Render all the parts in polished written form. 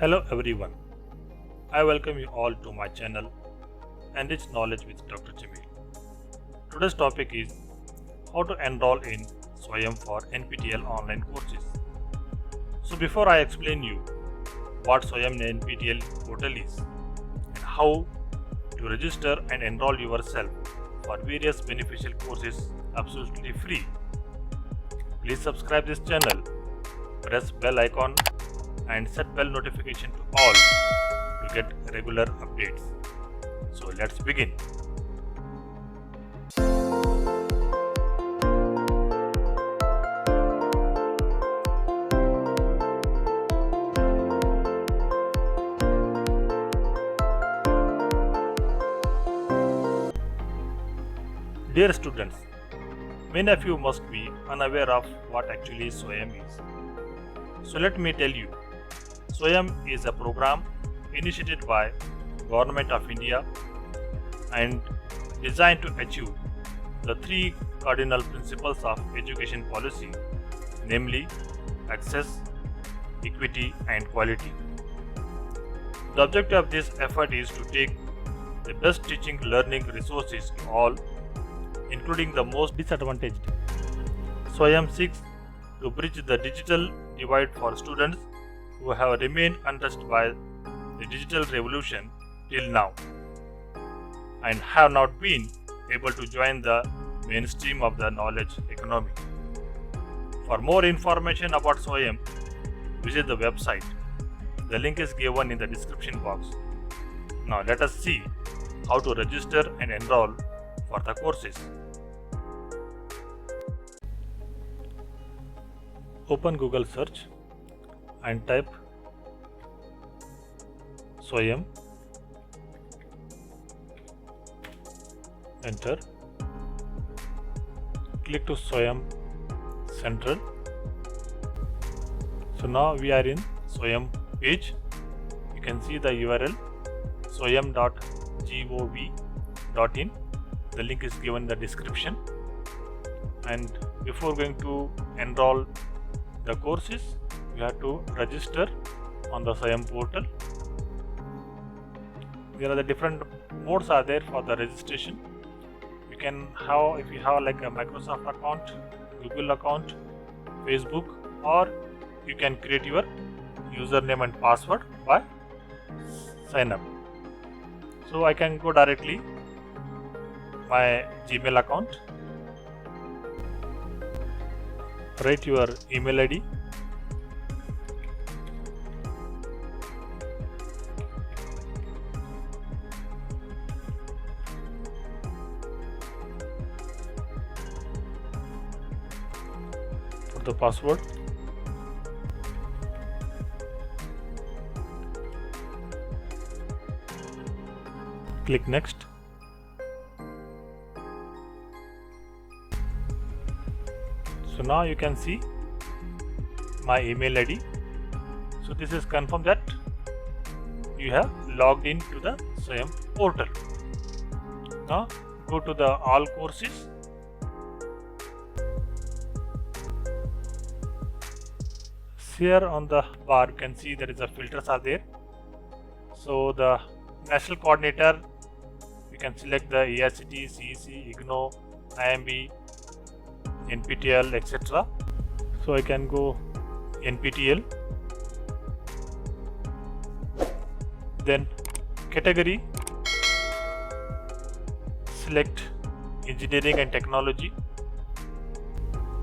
Hello everyone. I welcome you all to my channel Enrich Knowledge with Dr. Jamil. Today's topic is how to enroll in Swayam for NPTEL online courses. So before I explain you what Swayam NPTEL portal is and how to register and enroll yourself for various beneficial courses absolutely free, please subscribe this channel, press bell icon and set bell notification to all to get regular updates. So let's begin. Dear students, many of you must be unaware of what actually Swayam is. So let me tell you. Swayam is a program initiated by Government of India and designed to achieve the three cardinal principles of education policy, namely access, equity and quality. The objective of this effort is to take the best teaching learning resources to all, including the most disadvantaged. Swayam seeks to bridge the digital divide for students who have remained untouched by the digital revolution till now and have not been able to join the mainstream of the knowledge economy. For more information about Swayam, visit the website. The link is given in the description box. Now let us see how to register and enroll for the courses. Open Google search and type Swayam, enter, click to Swayam Central. So now we are in Swayam page. You can see the URL swayam.gov.in. The link is given in the description. And before going to enroll the courses, you have to register on the Swayam portal. There are the different modes are there for the registration. You can have, if you have like a Microsoft account, Google account, Facebook, or you can create your username and password by sign up. So I can go directly my Gmail account, write your email ID, put the password, click next. So now you can see my email ID. So this is confirmed that you have logged into the Swayam portal. Now go to the all courses. Here on the bar you can see there is a filters are there. So the national coordinator, you can select the AICTE, CEC, IGNOU, IMB, NPTEL, etc. So I can go NPTEL. Then category, select engineering and technology.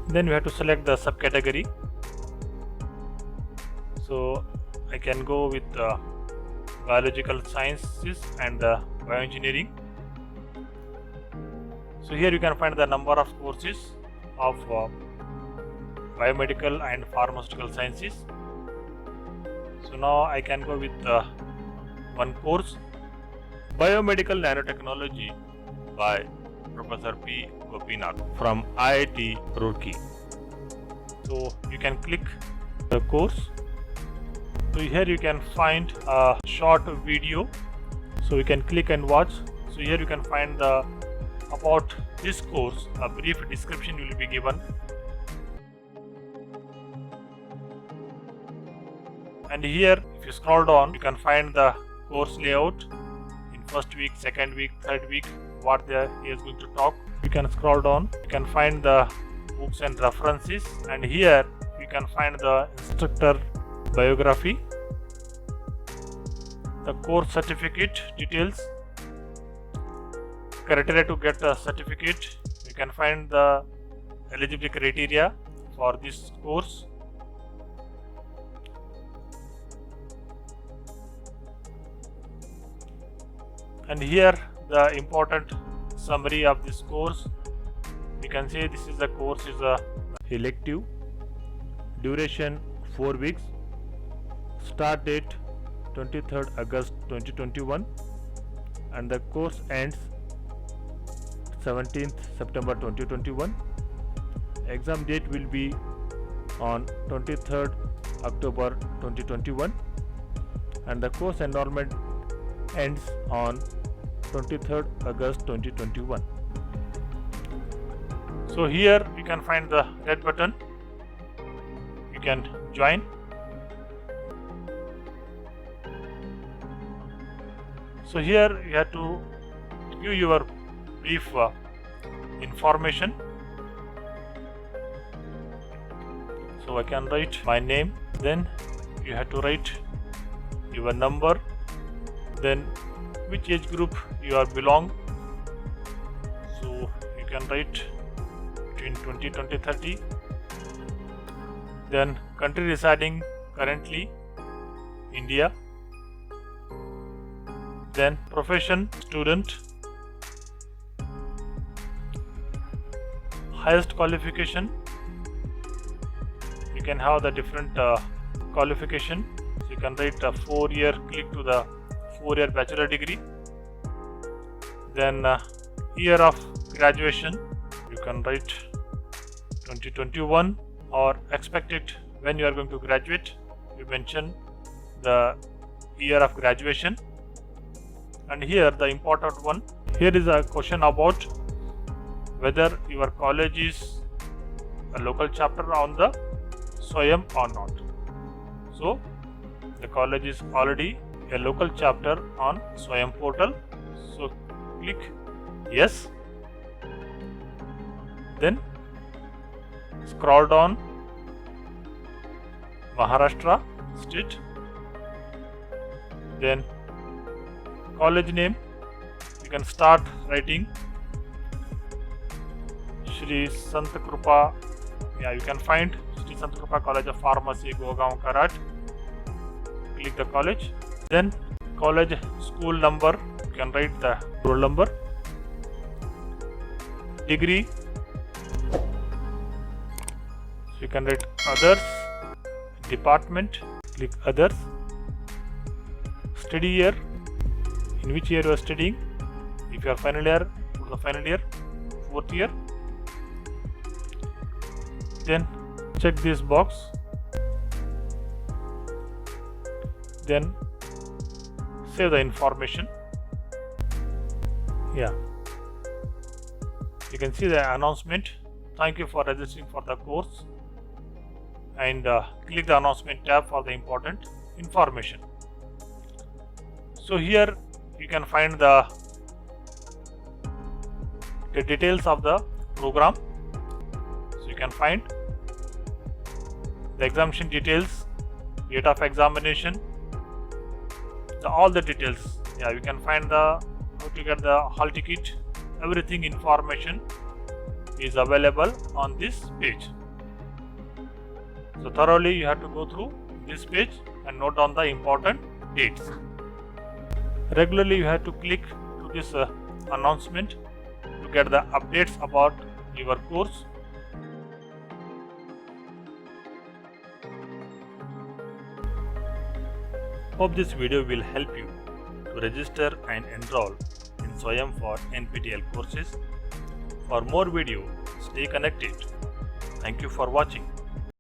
Then we have to select the subcategory. So I can go with biological sciences and bioengineering. So here you can find the number of courses of biomedical and pharmaceutical sciences. So now I can go with one course, Biomedical Nanotechnology by Professor P. Gopinath from IIT Roorkee. So you can click the course. So here you can find a short video. So you can click and watch. So here you can find the about this course, a brief description will be given. And here if you scroll down, you can find the course layout in first week, second week, third week, what he is going to talk. You can scroll down, you can find the books and references, and here you can find the instructor biography, the course certificate details, criteria to get a certificate. You can find the eligibility criteria for this course. And here the important summary of this course. You can say this is the course is a elective, duration 4 weeks, start date 23rd August 2021, and the course ends 17th September 2021. Exam date will be on 23rd October 2021, and the course enrollment ends on 23rd August 2021. So here you can find the red button, you can join. So here you have to give your brief information. So I can write my name, then you have to write your number, then which age group you are belong. So you can write between 20, 20, 30. Then country residing currently India. Then profession student. Highest qualification. You can have the different qualification. So you can write a 4-year, click to the 4-year bachelor degree. Then year of graduation, you can write 2021, or expected when you are going to graduate, you mention the year of graduation. And here the important one, here is a question about whether your college is a local chapter on the SWAYAM or not. So the college is already a local chapter on SWAYAM portal, so click yes. Then scroll down, Maharashtra state, then college name, you can start writing Shri Sant Krupa. You can find Shri Sant Krupa College of Pharmacy, Gogaon, Karat. Click the college, then college school number, you can write the roll number, degree, so you can write others, department, click others, study year, in which year you are studying. If you are final year, put the final year, 4th year. Then check this box, then save the information. You can see the announcement. Thank you for registering for the course, and click the announcement tab for the important information. So here you can find the details of the program. So you can find the examination details, date of examination, all the details. You can find the how to get the hall ticket, everything information is available on this page. So thoroughly you have to go through this page and note down the important dates. Regularly you have to click to this announcement to get the updates about your course. Hope this video will help you to register and enroll in SWAYAM for NPTEL courses. For more video, stay connected. Thank you for watching.